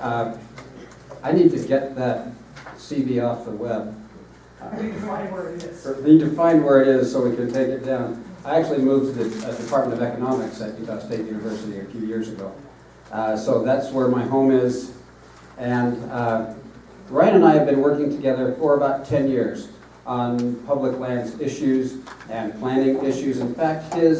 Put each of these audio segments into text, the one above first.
I need to get that CV off the web. I need to find where it is. Need to find where it is so we can take it down. I actually moved to the Department of Economics at Utah State University a few years ago. So that's where my home is. And Ryan and I have been working together for about 10 years on public lands issues and planning issues. In fact, his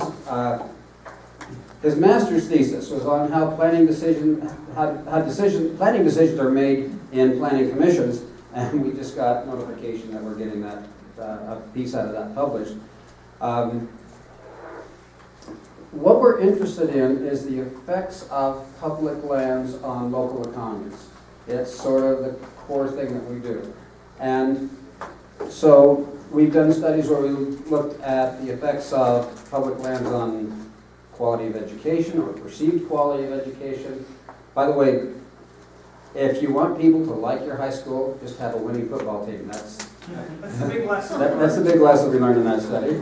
master's thesis was on how planning decisions are made in planning commissions, and we just got notification that we're getting that a piece out of that published. What we're interested in is the effects of public lands on local economies. It's sort of the core thing that we do. And so we've done studies where we looked at the effects of public lands on quality of education or perceived quality of education. By the way, if you want people to like your high school, just have a winning football team. That's the big lesson. That's the big lesson we learned in that study.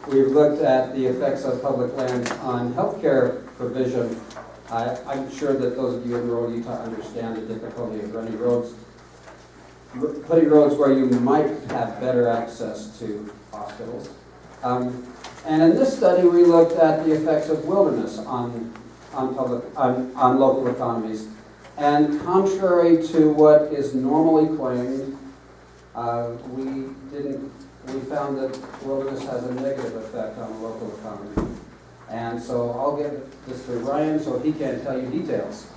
We've looked at the effects of public lands on healthcare provision. I'm sure that those of you in rural Utah understand the difficulty of running roads, putting roads where you might have better access to hospitals. And in this study, we looked at the effects of wilderness on local economies. And contrary to what is normally claimed, we found that wilderness has a negative effect on the local economy. And so I'll give this to Ryan so he can tell you details.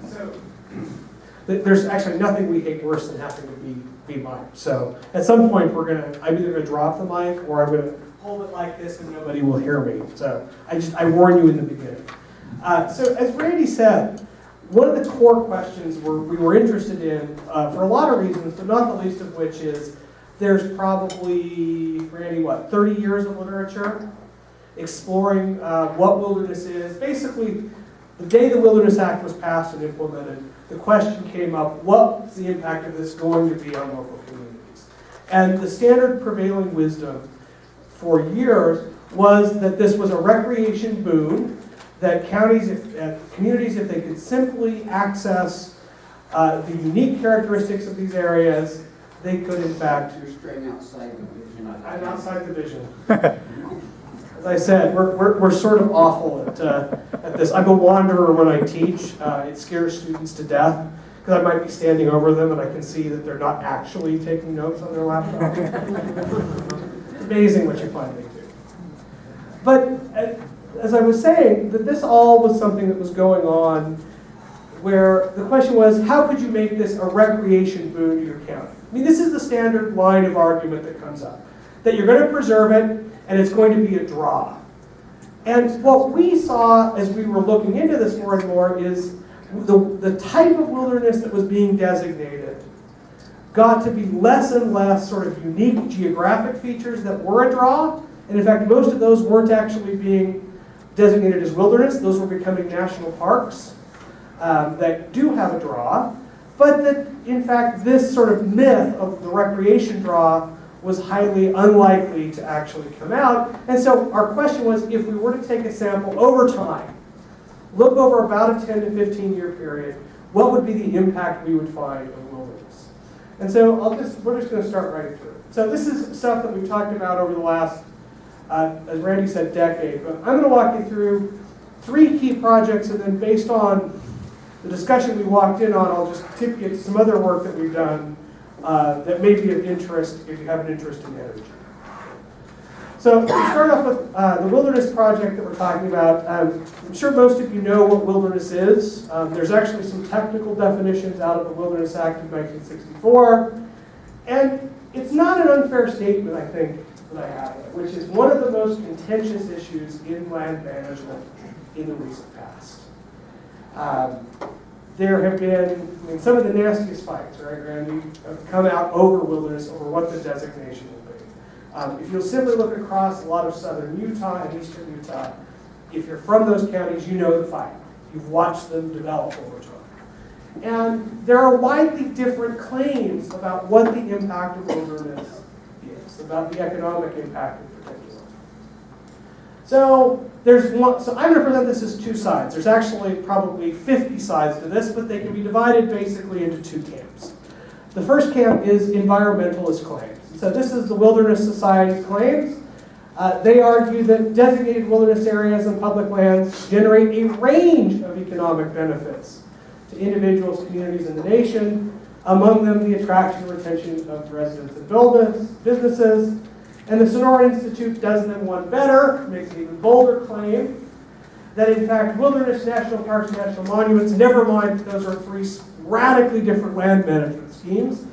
So there's actually nothing we hate worse than having to be mic'd. So at some point I'm either gonna drop the mic or I'm gonna hold it like this and nobody will hear me. So I warn you in the beginning. So as Randy said, one of the core questions we were interested in for a lot of reasons, but not the least of which is there's probably, Randy, 30 years of literature exploring what wilderness is. Basically, the day the Wilderness Act was passed and implemented, the question came up, what's the impact of this going to be on local communities? And the standard prevailing wisdom for years was that this was a recreation boon, that communities, if they could simply access the unique characteristics of these areas, they could in fact... You're straying outside the vision. I'm outside the vision. As I said, we're sort of awful at this. I'm a wanderer when I teach. It scares students to death because I might be standing over them and I can see that they're not actually taking notes on their laptop. It's amazing what you find they do. But as I was saying, that this all was something that was going on where the question was, how could you make this a recreation boon to your county? I mean, this is the standard line of argument that comes up, that you're going to preserve it and it's going to be a draw. And what we saw as we were looking into this more and more is the type of wilderness that was being designated got to be less and less sort of unique geographic features that were a draw. And in fact, most of those weren't actually being designated as wilderness. Those were becoming national parks that do have a draw. But that, in fact, this sort of myth of the recreation draw was highly unlikely to actually come out. And so our question was, if we were to take a sample over time, look over about a 10 to 15 year period, what would be the impact we would find on wilderness? And so we're just going to start right through. So this is stuff that we've talked about over the last, as Randy said, decade. But I'm going to walk you through 3 key projects, and then based on the discussion we walked in on, I'll just tip you to some other work that we've done that may be of interest if you have an interest in energy. So to start off with the wilderness project that we're talking about, I'm sure most of you know what wilderness is. There's actually some technical definitions out of the Wilderness Act of 1964. And it's not an unfair statement, I think, that I have, which is one of the most contentious issues in land management in the recent past. There have been, some of the nastiest fights, right, Randy, have come out over wilderness, over what the designation will be. If you'll simply look across a lot of southern Utah and eastern Utah, if you're from those counties, you know the fight. You've watched them develop over time. And there are widely different claims about what the impact of wilderness is, about the economic impact in particular. So there's one, so I'm going to present this as two sides. There's actually probably 50 sides to this, but they can be divided basically into two camps. The first camp is environmentalist claims. So this is the Wilderness Society's claims. They argue that designated wilderness areas and public lands generate a range of economic benefits to individuals, communities, and the nation, among them the attraction and retention of residents and businesses. And the Sonora Institute does them one better, makes an even bolder claim, that in fact wilderness, national parks, and national monuments, never mind those are three radically different land management schemes,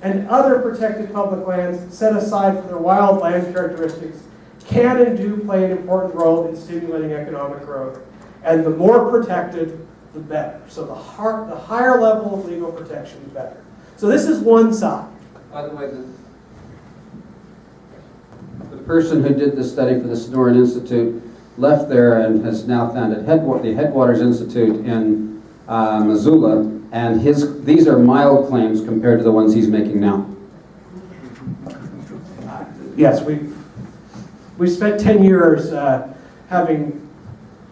and other protected public lands set aside for their wild land characteristics can and do play an important role in stimulating economic growth. And the more protected, the better. So the higher level of legal protection, the better. So this is one side. By the way, the person who did the study for the Sonoran Institute left there and has now founded the Headwaters Institute in Missoula, and these are mild claims compared to the ones he's making now. Yes, we spent 10 years having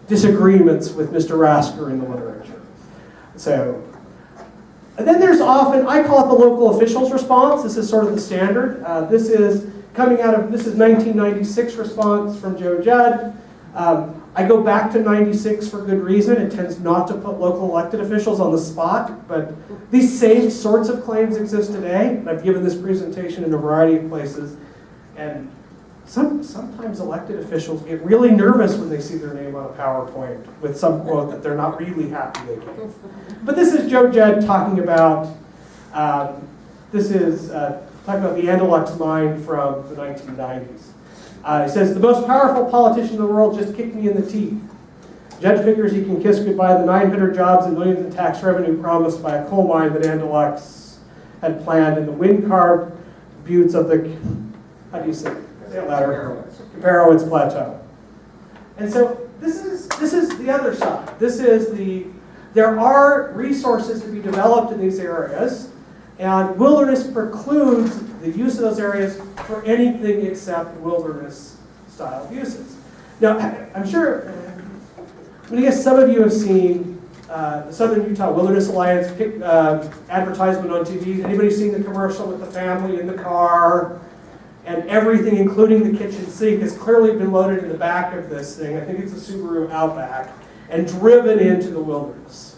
disagreements with Mr. Rasker in the literature. So, and then there's often, I call it the local officials response. This is sort of the standard. This is 1996 response from Joe Judd. I go back to 96 for good reason. It tends not to put local elected officials on the spot, but these same sorts of claims exist today. And I've given this presentation in a variety of places. And sometimes elected officials get really nervous when they see their name on a PowerPoint with some quote that they're not really happy they gave. But this is Joe Judd talking about, talking about the Andelux mine from the 1990s. He says, the most powerful politician in the world just kicked me in the teeth. Judd figures he can kiss goodbye the 900 jobs and millions in tax revenue promised by a coal mine that Andelux had planned in the wind-carved buttes of the, how do you say it? Comparowitz Plateau. And so this is the other side. There are resources to be developed in these areas, and wilderness precludes the use of those areas for anything except wilderness-style uses. Now, I'm sure, I guess some of you have seen the Southern Utah Wilderness Alliance advertisement on TV. Anybody seen the commercial with the family in the car? And everything, including the kitchen sink, has clearly been loaded in the back of this thing. I think it's a Subaru Outback, and driven into the wilderness.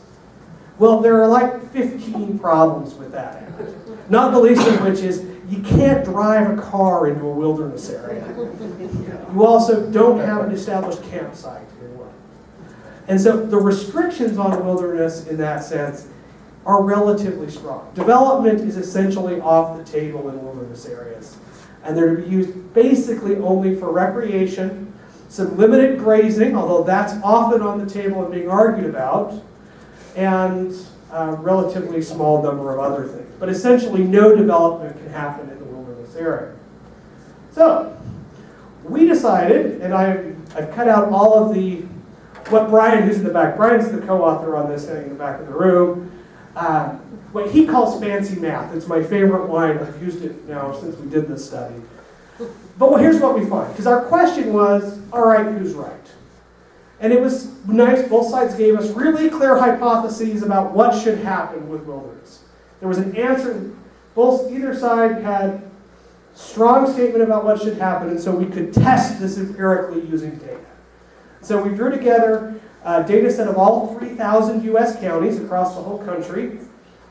Well, there are like 15 problems with that. Not the least of which is you can't drive a car into a wilderness area. You also don't have an established campsite in one. And so the restrictions on wilderness in that sense are relatively strong. Development is essentially off the table in wilderness areas. And they're to be used basically only for recreation, some limited grazing, although that's often on the table and being argued about, and a relatively small number of other things. But essentially no development can happen in the wilderness area. So, we decided, and I've cut out all of what Brian, who's in the back, Brian's the co-author on this, in the back of the room, what he calls fancy math. It's my favorite line. I've used it now since we did this study. But here's what we find. Because our question was, all right, who's right? And it was nice. Both sides gave us really clear hypotheses about what should happen with wilderness. There was an answer. Either side had strong statement about what should happen, and so we could test this empirically using data. So we drew together a data set of all 3,000 U.S. counties across the whole country,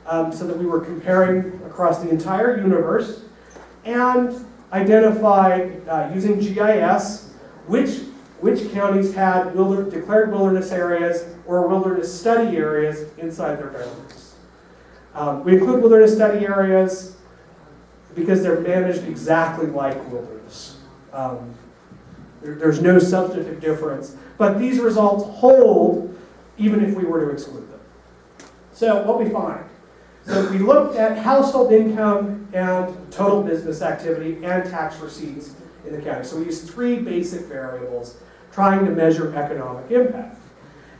so that we were comparing across the entire universe, and identified, using GIS, which counties had declared wilderness areas or wilderness study areas inside their boundaries. We include wilderness study areas because they're managed exactly like wilderness. There's no substantive difference, but these results hold even if we were to exclude them. So what we find. So we looked at household income and total business activity and tax receipts in the county. So we used 3 basic variables trying to measure economic impact.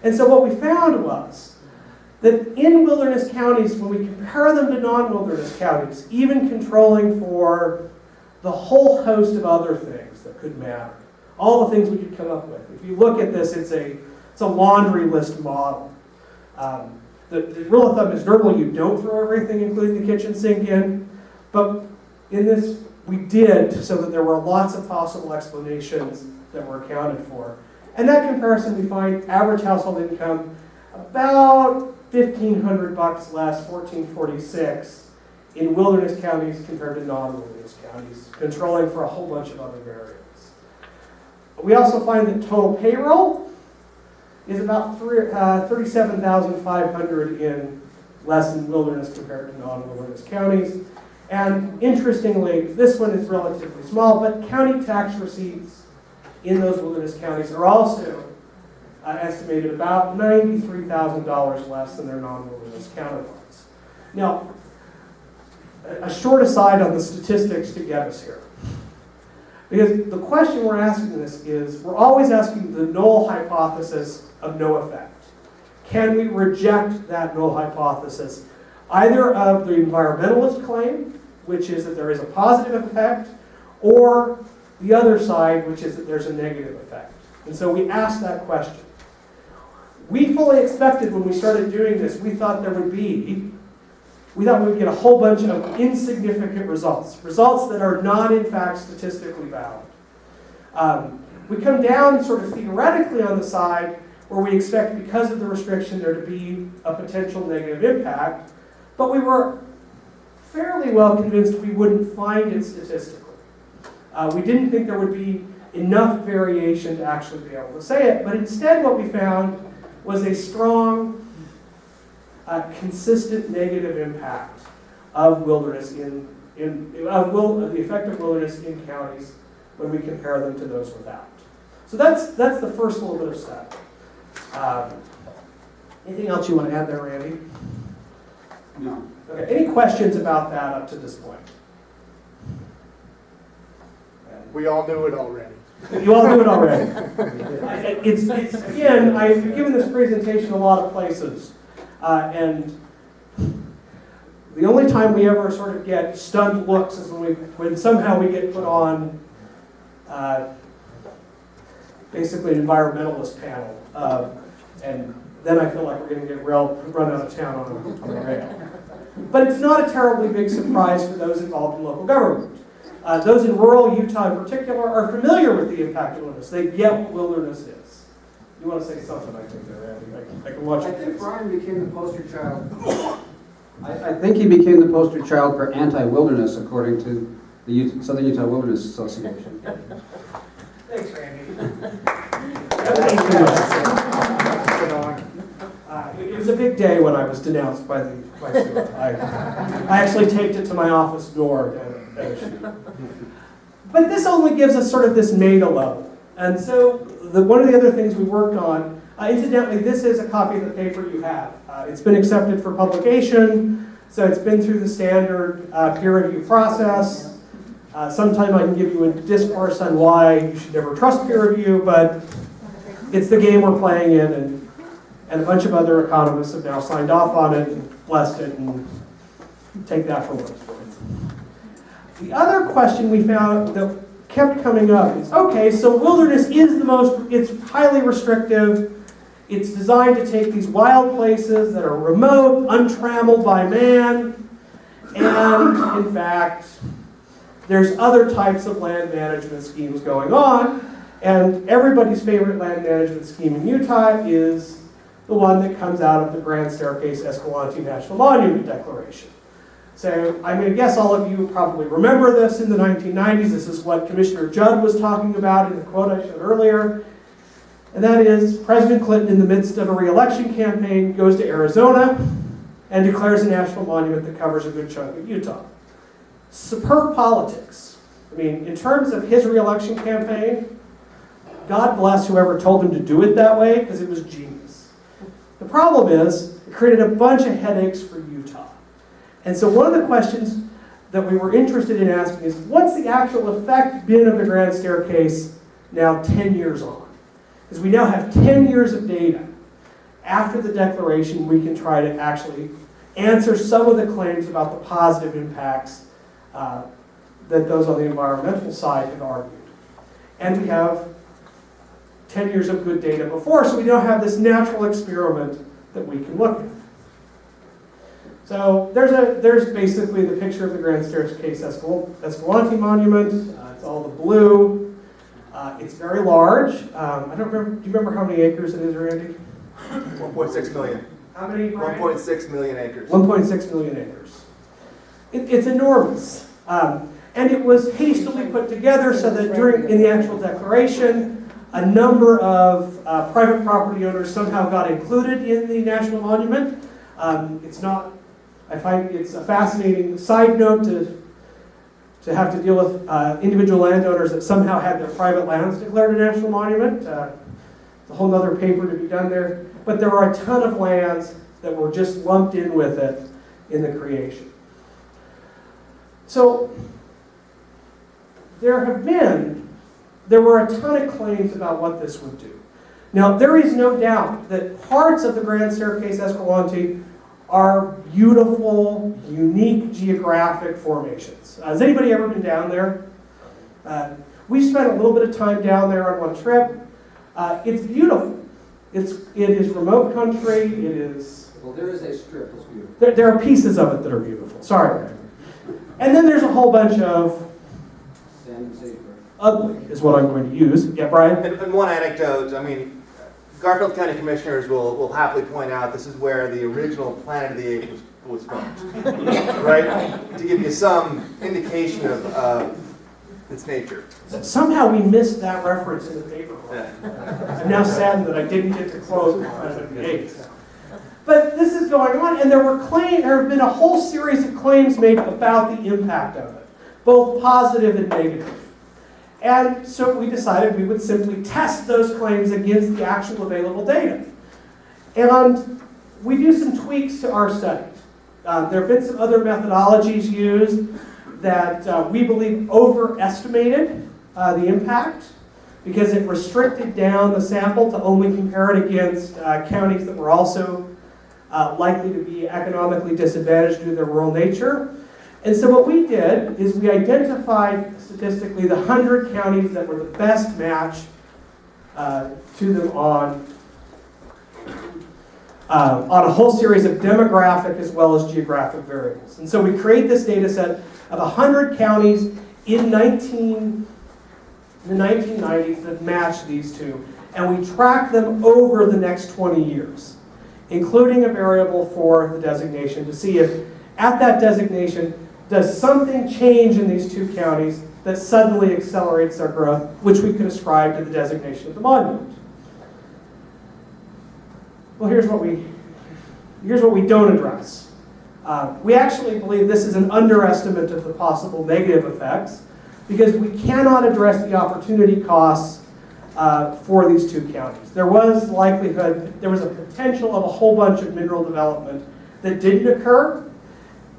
And so what we found was that in wilderness counties, when we compare them to non-wilderness counties, even controlling for the whole host of other things that could matter, all the things we could come up with. If you look at this, it's a laundry list model. The rule of thumb is normally you don't throw everything, including the kitchen sink, in, but in this we did, so that there were lots of possible explanations that were accounted for. And that comparison, we find average household income about $1,500 less, $1,446, in wilderness counties compared to non-wilderness counties, controlling for a whole bunch of other variables. We also find that total payroll is about $37,500 in less in wilderness compared to non-wilderness counties. And interestingly, this one is relatively small, but county tax receipts in those wilderness counties are also estimated about $93,000 less than their non-wilderness counterparts. Now, a short aside on the statistics to get us here. Because the question we're asking this is, we're always asking the null hypothesis of no effect. Can we reject that null hypothesis, either of the environmentalist claim, which is that there is a positive effect, or the other side, which is that there's a negative effect? And so we asked that question. We fully expected when we started doing this, we thought we would get a whole bunch of insignificant results that are not in fact statistically valid. We come down sort of theoretically on the side where we expect, because of the restriction, there to be a potential negative impact, but we were fairly well convinced we wouldn't find it statistically. We didn't think there would be enough variation to actually be able to say it, but instead what we found was a strong, consistent negative impact of wilderness the effect of wilderness in counties when we compare them to those without. So that's the first little bit of stuff. Anything else you want to add there, Randy? No. Okay. Any questions about that up to this point? We all knew it already. You all do it already. It's again, I've given this presentation a lot of places, and the only time we ever sort of get stunned looks is when somehow we get put on basically an environmentalist panel, and then I feel like we're going to get run out of town on the rail. But it's not a terribly big surprise for those involved in local government. Those in rural Utah in particular are familiar with the impact of wilderness. They get what wilderness is. You want to say something, I think, there, Andy? I can watch I it. think Brian became the poster child. I think he became the poster child for anti-wilderness, according to the Southern Utah Wilderness Association. Thanks, Randy. It was a big day when I was denounced by Stuart. I actually taped it to my office door. But this only gives us sort of this meta level. And so one of the other things we worked on, incidentally, this is a copy of the paper you have. It's been accepted for publication, so it's been through the standard peer review process. Sometime I can give you a discourse on why you should never trust peer review, but it's the game we're playing in, and a bunch of other economists have now signed off on it and blessed it, and take that for what it's worth. The other question we found that kept coming up is, okay, so wilderness is it's highly restrictive. It's designed to take these wild places that are remote, untrammeled by man, and in fact, there's other types of land management schemes going on, and everybody's favorite land management scheme in Utah is the one that comes out of the Grand Staircase Escalante National Monument Declaration. So I'm going to guess all of you probably remember this in the 1990s. This is what Commissioner Judd was talking about in the quote I showed earlier. And that is, President Clinton, in the midst of a re-election campaign, goes to Arizona and declares a national monument that covers a good chunk of Utah. Superb politics. I mean, in terms of his re-election campaign, God bless whoever told him to do it that way, because it was genius. The problem is, it created a bunch of headaches for Utah. And so one of the questions that we were interested in asking is, what's the actual effect been of the Grand Staircase now 10 years on? Because we now have 10 years of data. After the declaration, we can try to actually answer some of the claims about the positive impacts that those on the environmental side have argued. And we have 10 years of good data before, so we don't have this natural experiment that we can look at. So there's basically the picture of the Grand Staircase Escalante monument. It's all the blue. It's very large. I don't remember. Do you remember how many acres it is, Randy? 1.6 million. How many? 1.6 million acres. 1.6 million acres. It's enormous. And it was hastily put together so that in the actual declaration, a number of private property owners somehow got included in the national monument. I find it's a fascinating side note to have to deal with individual landowners that somehow had their private lands declared a national monument. It's a whole other paper to be done there. But there are a ton of lands that were just lumped in with it in the creation. So there were a ton of claims about what this would do. Now, there is no doubt that parts of the Grand Staircase Escalante are beautiful, unique geographic formations. Has anybody ever been down there? We spent a little bit of time down there on one trip. It's beautiful. It is remote country. It is. Well, there is a strip that's beautiful. There are pieces of it that are beautiful. Sorry. And then there's a whole bunch of Sand and sagebrush. ugly, is what I'm going to use. Yeah, Brian? And one anecdote, I mean, Garfield County Commissioners will happily point out this is where the original Planet of the Apes was filmed, right? To give you some indication of its nature. Somehow we missed that reference in the paper. Yeah. I'm now saddened that I didn't get to quote Planet of the Apes. But this is going on, and there have been a whole series of claims made about the impact of it, both positive and negative. And so we decided we would simply test those claims against the actual available data. And we do some tweaks to our study. There have been some other methodologies used that we believe overestimated the impact because it restricted down the sample to only compare it against counties that were also likely to be economically disadvantaged due to their rural nature. And so what we did is we identified statistically the 100 counties that were the best match to them on a whole series of demographic as well as geographic variables. And so we create this data set of 100 counties in the 1990s that match these two, and we track them over the next 20 years, including a variable for the designation to see if at that designation does something change in these two counties that suddenly accelerates their growth, which we could ascribe to the designation of the monument. Well, here's what we don't address. We actually believe this is an underestimate of the possible negative effects because we cannot address the opportunity costs for these two counties. There was a potential of a whole bunch of mineral development that didn't occur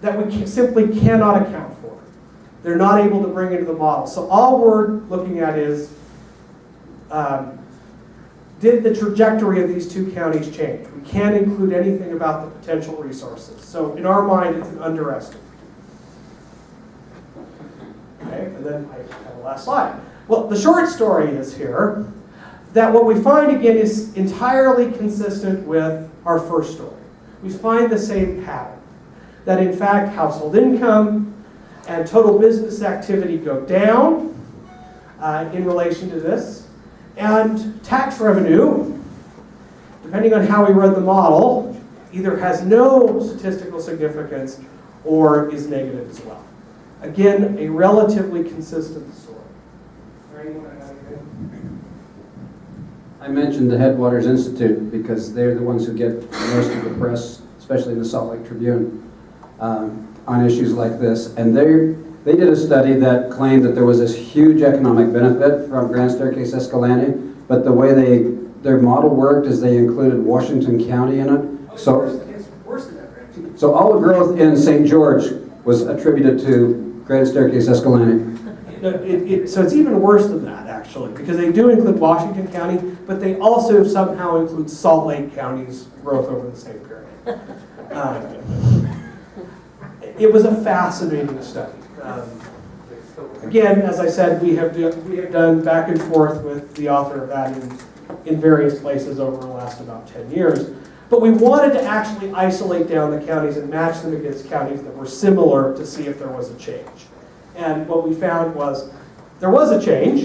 that we simply cannot account for. They're not able to bring into the model. So all we're looking at is, did the trajectory of these two counties change? We can't include anything about the potential resources. So in our mind, it's an underestimate. Okay, and then I have the last slide. Well, the short story is here that what we find again is entirely consistent with our first story. We find the same pattern. That in fact, household income and total business activity go down in relation to this. And tax revenue, depending on how we read the model, either has no statistical significance or is negative as well. Again, a relatively consistent story. I mentioned the Headwaters Institute because they're the ones who get most of the press, especially in the Salt Lake Tribune, on issues like this. And they did a study that claimed that there was this huge economic benefit from Grand Staircase Escalante, but the way their model worked is they included Washington County in it. So it's worse than that, right? So all the growth in St. George was attributed to Grand Staircase Escalante. So it's even worse than that, actually, because they do include Washington County, but they also somehow include Salt Lake County's growth over the same period. It was a fascinating study. Again, as I said, we have done back and forth with the author of that in various places over the last about 10 years. But we wanted to actually isolate down the counties and match them against counties that were similar to see if there was a change. And what we found was there was a change,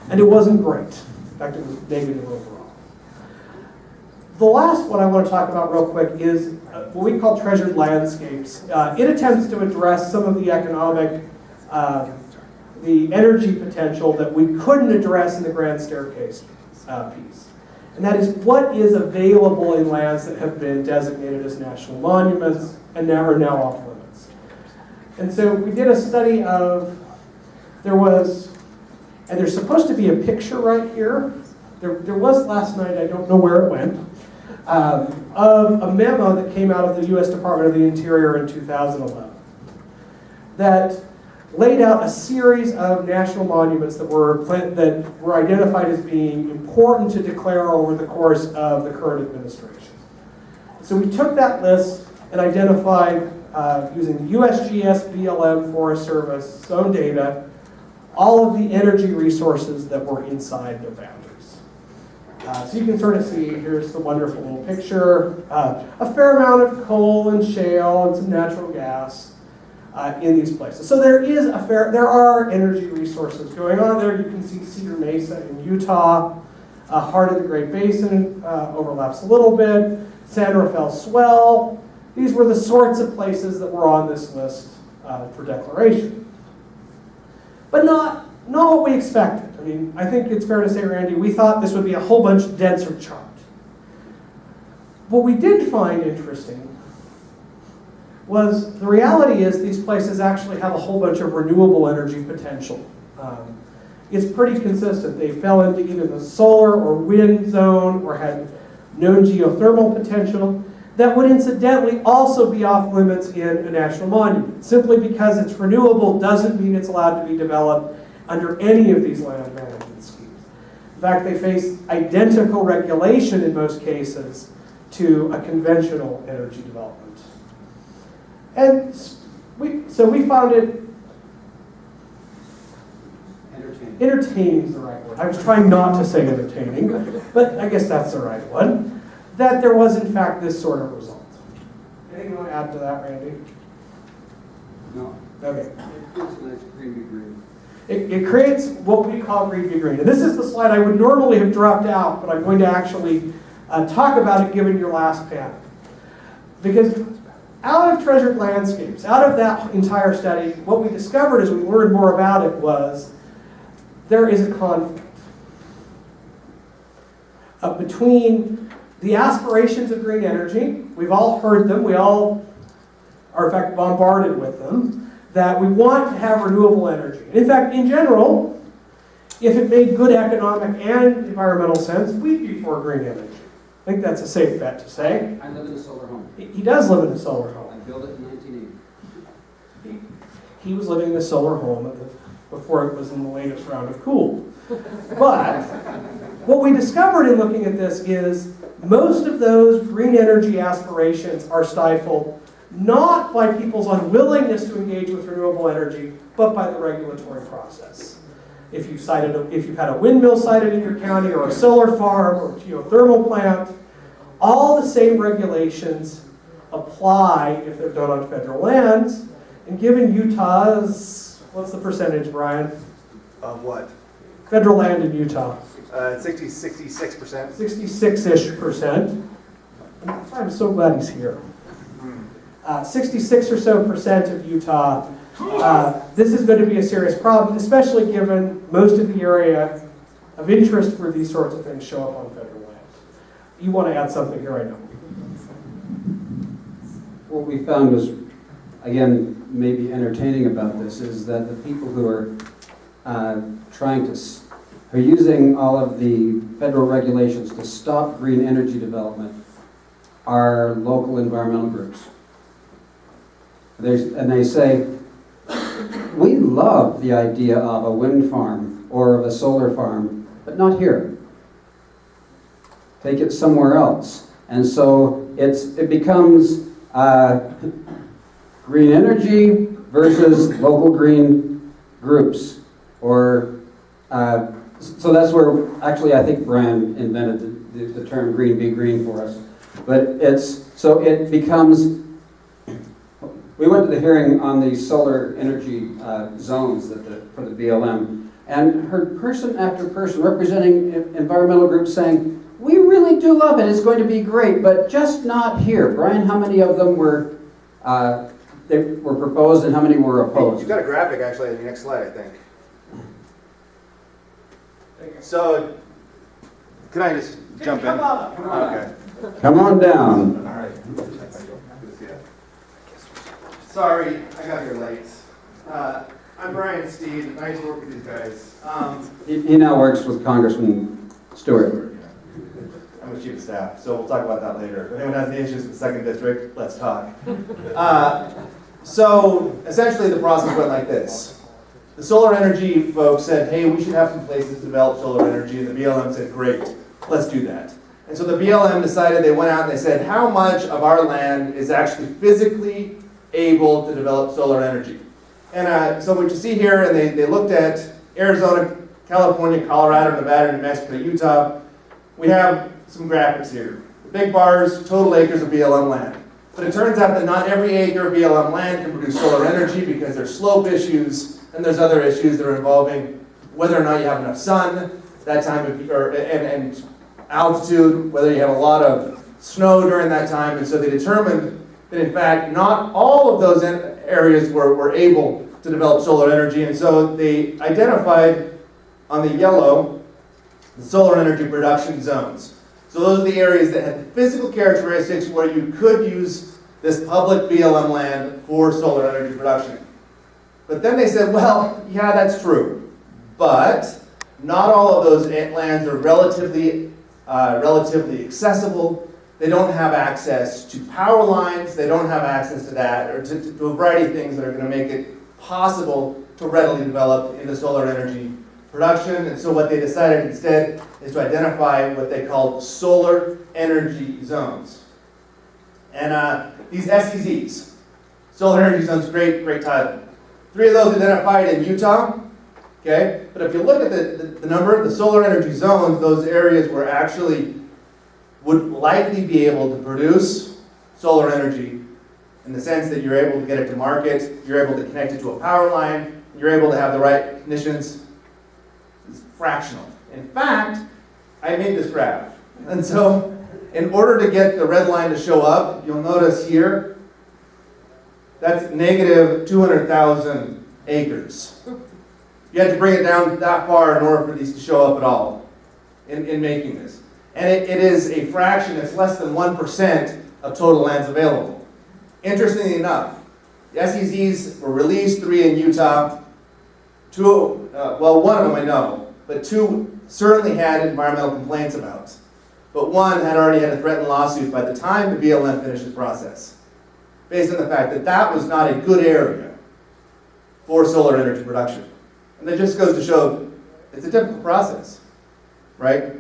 and it wasn't great. In fact, it was negative overall. The last one I want to talk about real quick is what we call treasured landscapes. It attempts to address some of the economic, the energy potential that we couldn't address in the grand staircase piece. And that is what is available in lands that have been designated as national monuments and now are now off limits. And so we did a study of, and there's supposed to be a picture right here. There was last night, I don't know where it went, of a memo that came out of the U.S. Department of the Interior in 2011 that laid out a series of national monuments that were identified as being important to declare over the course of the current administration. So we took that list and identified, using the USGS BLM Forest Service own data, all of the energy resources that were inside their boundaries. So you can sort of see, here's the wonderful little picture, a fair amount of coal and shale and some natural gas in these places. So there are energy resources going on there. You can see Cedar Mesa in Utah, Heart of the Great Basin overlaps a little bit, San Rafael Swell. These were the sorts of places that were on this list for declaration. But not what we expected. I mean, I think it's fair to say, Randy, we thought this would be a whole bunch denser chart. What we did find interesting was the reality is these places actually have a whole bunch of renewable energy potential. It's pretty consistent. They fell into either the solar or wind zone or had known geothermal potential that would incidentally also be off limits in a national monument. Simply because it's renewable doesn't mean it's allowed to be developed under any of these land management schemes. In fact, they face identical regulation in most cases to a conventional energy development. And we found it entertaining is the right word. I was trying not to say entertaining, but I guess that's the right one. That there was in fact this sort of result. Anything you want to add to that, Randy? No. Okay. It's nice green. It creates what we call green be green. And this is the slide I would normally have dropped out, but I'm going to actually talk about it given your last panel. Because out of treasured landscapes, out of that entire study, what we discovered as we learned more about it was there is a conflict between the aspirations of green energy. We've all heard them. We all are, in fact, bombarded with them, that we want to have renewable energy. And in fact, in general, if it made good economic and environmental sense, we'd be for green energy. I think that's a safe bet to say. I live in a solar home. He does live in a solar home. I built it in 1980. He was living in a solar home before it was in the latest round of cool. But what we discovered in looking at this is most of those green energy aspirations are stifled not by people's unwillingness to engage with renewable energy, but by the regulatory process. If you've had a windmill sited in your county, or a solar farm, or a geothermal plant, all the same regulations apply if they're done on federal lands. And given Utah's, what's the percentage, Brian? Of what? Federal land in Utah. 66%. 66-ish%. I'm so glad he's here. 66 or so percent of Utah. This is going to be a serious problem, especially given most of the area of interest for these sorts of things show up on federal land. You want to add something here, I know. What we found was, again, maybe entertaining about this is that the people who are are using all of the federal regulations to stop green energy development are local environmental groups. And they say, we love the idea of a wind farm or of a solar farm, but not here. Take it somewhere else. And so it becomes green energy versus local green groups, or So that's where, actually, I think Brian invented the term green be green for us. But so it becomes, we went to the hearing on the solar energy zones for the BLM, and heard person after person representing environmental groups saying, we really do love it, it's going to be great, but just not here. Brian, how many of them were proposed and how many were opposed? You've got a graphic actually on the next slide, I think. So, can I just jump in? Come on, come on. Okay. Come on down. All right. Sorry, I got here late. I'm Brian Steed. Nice to work with these guys. He now works with Congressman Stewart. I'm the chief of staff, so we'll talk about that later. If anyone has any issues with the second district, let's talk. So essentially the process went like this. The solar energy folks said, hey, we should have some places to develop solar energy, and the BLM said, great, let's do that. And so the BLM decided, they went out and they said, how much of our land is actually physically able to develop solar energy? And so what you see here, and they looked at Arizona, California, Colorado, Nevada, New Mexico, Utah. We have some graphics here. The big bars, total acres of BLM land. But it turns out that not every acre of BLM land can produce solar energy because there's slope issues, and there's other issues that are involving whether or not you have enough sun that time of year, and altitude, whether you have a lot of snow during that time. And so they determined that in fact not all of those areas were able to develop solar energy. And so they identified on the yellow the solar energy production zones. So those are the areas that had the physical characteristics where you could use this public BLM land for solar energy production. But then they said, well, yeah, that's true. But not all of those lands are relatively accessible. They don't have access to power lines. They don't have access to that, or to a variety of things that are going to make it possible to readily develop into solar energy production. And so what they decided instead is to identify what they called solar energy zones. And these SEZs, solar energy zones, great title. 3 of those identified in Utah, okay? But if you look at the number of the solar energy zones, those areas were actually would likely be able to produce solar energy in the sense that you're able to get it to market, you're able to connect it to a power line, you're able to have the right conditions. It's fractional. In fact, I made this graph. And so in order to get the red line to show up, you'll notice here, that's negative 200,000 acres. You had to bring it down that far in order for these to show up at all in making this. And it is a fraction, it's less than 1% of total lands available. Interestingly enough, the SEZs were released, 3 in Utah. 2, well, one of them I know, but 2 certainly had environmental complaints about. But 1 had already had a threatened lawsuit by the time the BLM finished the process, based on the fact that that was not a good area for solar energy production. And that just goes to show it's a difficult process, right?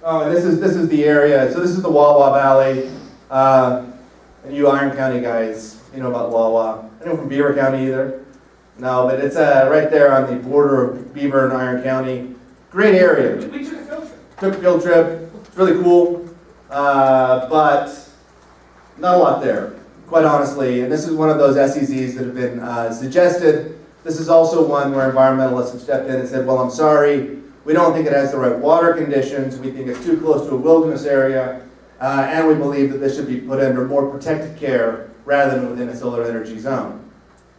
Oh, and this is the area. So this is the Wawa Valley. And you Iron County guys, you know about Wawa. Anyone from Beaver County either? No, but it's right there on the border of Beaver and Iron County. Great area. We took a field trip. Took a field trip. It's really cool, but not a lot there, quite honestly. And this is one of those SEZs that have been suggested. This is also one where environmentalists have stepped in and said, well, I'm sorry, we don't think it has the right water conditions. We think it's too close to a wilderness area. And we believe that this should be put under more protected care rather than within a solar energy zone.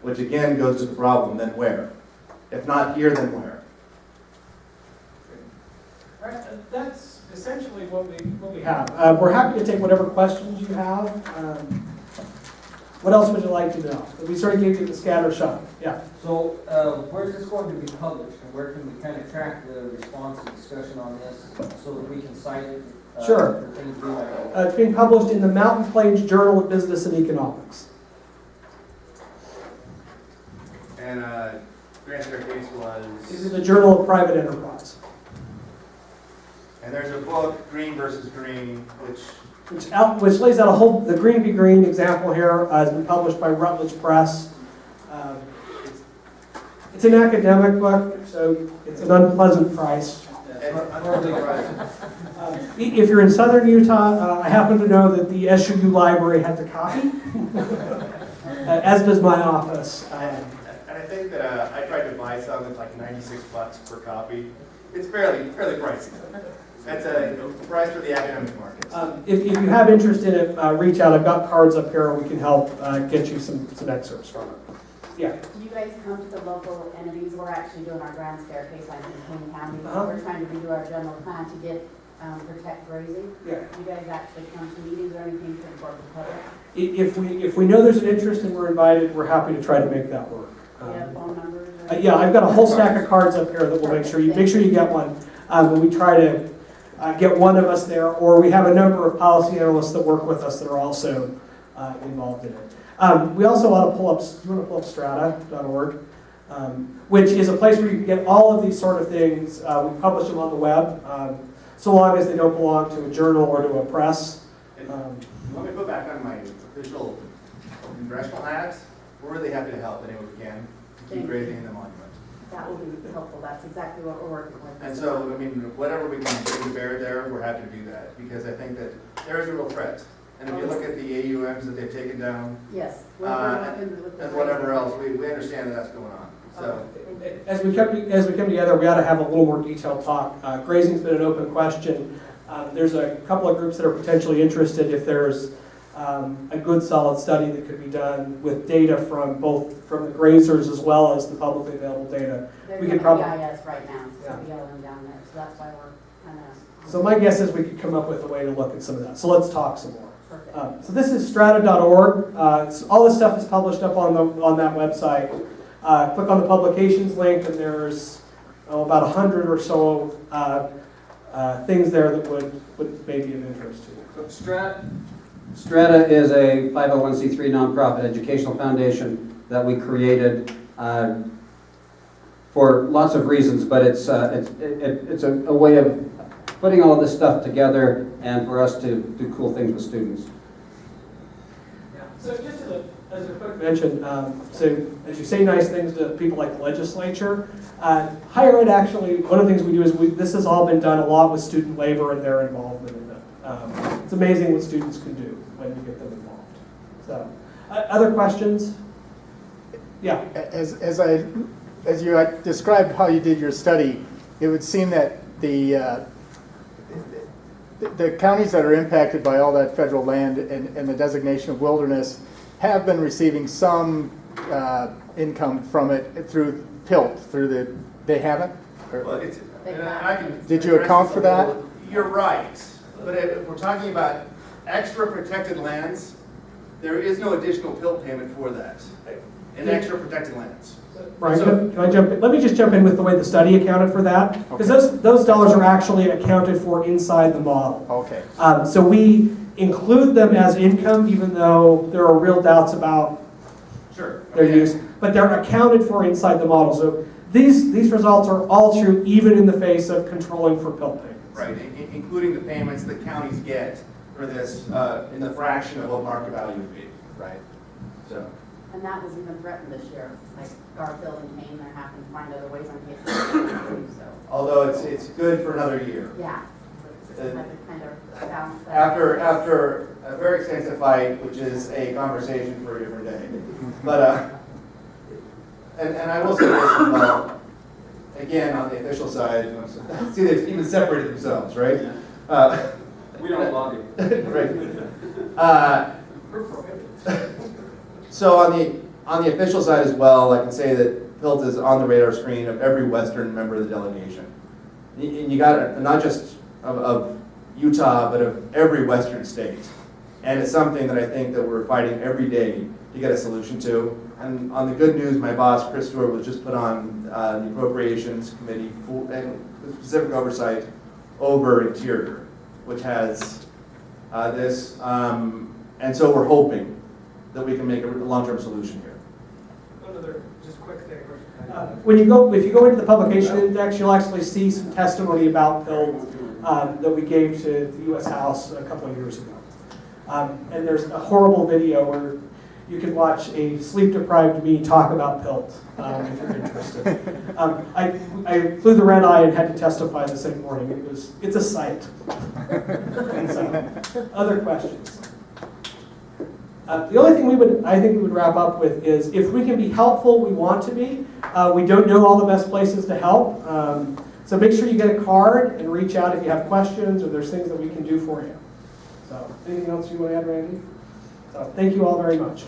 Which again goes to the problem, then where? If not here, then where? All right, that's essentially what we have. We're happy to take whatever questions you have. What else would you like to know? We sort of gave you the scatter shot. Yeah. So where's this going to be published, and where can we kind of track the response and discussion on this so that we can cite it? Sure. For things we like. It's being published in the Mountain Plains Journal of Business and Economics. And Grant's case was. This is the Journal of Private Enterprise. And there's a book, Green versus Green, which lays out the Green v. Green example here has been published by Rutledge Press. It's an academic book, so it's an unpleasant price. If you're in southern Utah, I happen to know that the SUU library has a copy, as does my office. And I think that I tried to buy some, it's like $96 per copy. It's fairly pricey. That's a price for the academic market. If you have interest in it, reach out. I've got cards up here. We can help get you some excerpts from it. Yeah. Do you guys come to the local entities? We're actually doing our grand staircase like in Kane County. We're trying to redo our general plan to get protect grazing. Yeah. Do you guys actually come to meetings or anything to inform the public? If we know there's an interest and we're invited, we're happy to try to make that work. Do you have phone numbers? Or Yeah, I've got a whole stack of cards up here that will make sure you get one. When we try to get one of us there, or we have a number of policy analysts that work with us that are also involved in it. We also want to pull up. Do you want to pull up strata.org, which is a place where you can get all of these sort of things. We publish them on the web, so long as they don't belong to a journal or to a press. You want me to put back on my official congressional hats? We're really happy to help any way we can to keep grazing in the monument. that will be helpful. That's exactly what we're working with. And so, I mean, whatever we can bring to bear there, we're happy to do that, because I think that there is a real threat. And if you look at the AUMs that they've taken down, Yes. and whatever else, we understand that that's going on. So, As we come together, we ought to have a little more detailed talk. Grazing's been an open question. There's a couple of groups that are potentially interested if there's a good solid study that could be done with data from the grazers as well as the publicly available data. They're We doing could probably, EIS right now, so Yeah. we got them down there, so that's why we're kind of. so my guess is we could come up with a way to look at some of that. So let's talk some more. Perfect. So this is strata.org. All this stuff is published up on that website. Click on the publications link, and there's about 100 or so things there that would maybe be of interest to you. So Strata is a 501c3 nonprofit educational foundation that we created for lots of reasons, but it's a way of putting all this stuff together and for us to do cool things with students. So just as a quick mention, so as you say nice things to people like the legislature, higher ed actually, one of the things we do is this has all been done a lot with student labor and their involvement in it. It's amazing what students can do when you get them involved. So, other questions? Yeah. As you described how you did your study, it would seem that the counties that are impacted by all that federal land and the designation of wilderness have been receiving some income from it through PILT, they haven't? well, Did you account for that? You're right. But if we're talking about extra protected lands, there is no additional PILT payment for that in extra protected lands. Brian, can I jump in? Let me just jump in with the way the study accounted for that, because those dollars are actually accounted for inside the model. Okay. So we include them as income, even though there are real doubts about Sure. their use, but they're accounted for inside the model. So these results are all true, even in the face of controlling for PILT payments. Right, including the payments that counties get for this in the fraction of what market value would be. Right. So. And that was even threatened this year, like Garfield and Kane, they're having to find other ways on cases. So, Although it's good for another year. yeah, so had to kind of balance that. After a very extensive fight, which is a conversation for a different day. But, and I will say this as well, again, on the official side, see, they've even separated themselves, right? We don't lobby. Right. So on the official side as well, I can say that PILT is on the radar screen of every Western member of the delegation. And you got it, not just of Utah, but of every Western state. And it's something that I think that we're fighting every day to get a solution to. And on the good news, my boss, Chris Stewart, was just put on the Appropriations Committee and specific oversight over Interior, which has this. And so we're hoping that we can make a long-term solution here. Another just quick thing. If you go into the publication index, you'll actually see some testimony about PILT that we gave to the U.S. House a couple of years ago. And there's a horrible video where you can watch a sleep-deprived me talk about PILT if you're interested. I flew the red eye and had to testify the same morning. It's a sight. So, other questions? The only thing I think we would wrap up with is if we can be helpful, we want to be. We don't know all the best places to help. So make sure you get a card and reach out if you have questions or there's things that we can do for you. So anything else you want to add, Randy? So thank you all very much.